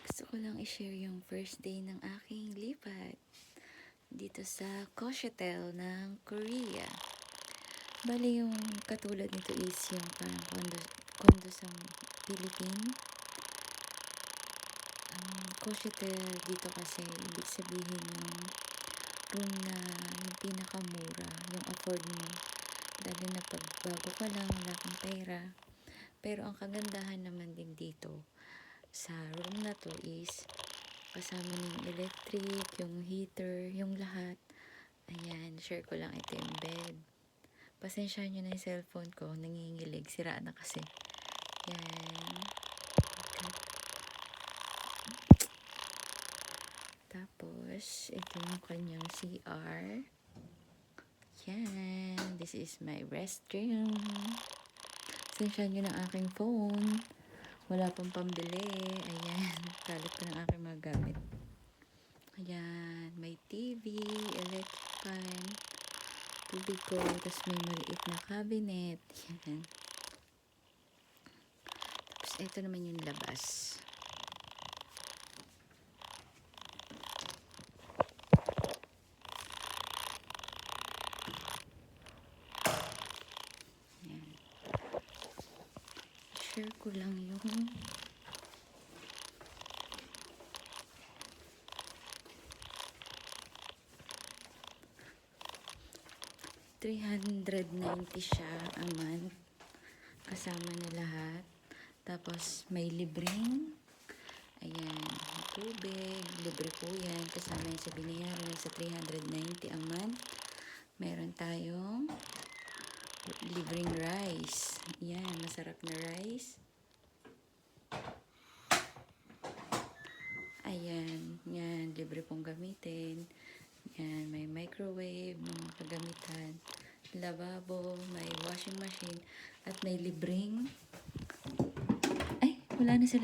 Gusto ko lang i-share yung first day ng aking lipat dito sa Cochetel ng Korea. Bali yung katulad nito is yung parang condo sa Philippines. Cochetel dito kasi ibig sabihin yung room na yung pinakamura, yung afford mo. Lalo na pag bago ka lang, wala kang pera. Pero ang kagandahan naman din dito sa room na to is kasama ng electric, yung heater, yung lahat. Ayan, share ko lang ito yung bed. Pasensya nyo na yung cellphone ko, nangingilig, sira na kasi. Yan. Tapos, ito yung kanyang CR. Yan, this is my restroom. Pasensya nyo ng aking phone. Wala pang pambili. Ayan, talit ko ng aking mga gamit. Ayan, may TV, electric fan, tubig ko, tapos may maliit na cabinet. Ayan. Tapos ito naman yung labas. Ayan. Share ko lang yung $390 siya a month. Kasama na lahat. Tapos may libreng ayan, tubig, libre po yan. Kasama yan sa binayaran sa $390 a month. Meron tayong libreng rice. Yan, masarap na rice. Ayan, yan, libre pong gamitin. Yan, may microwave, mga kagamitan, lababo, may washing machine, at may libreng, ay, wala na sila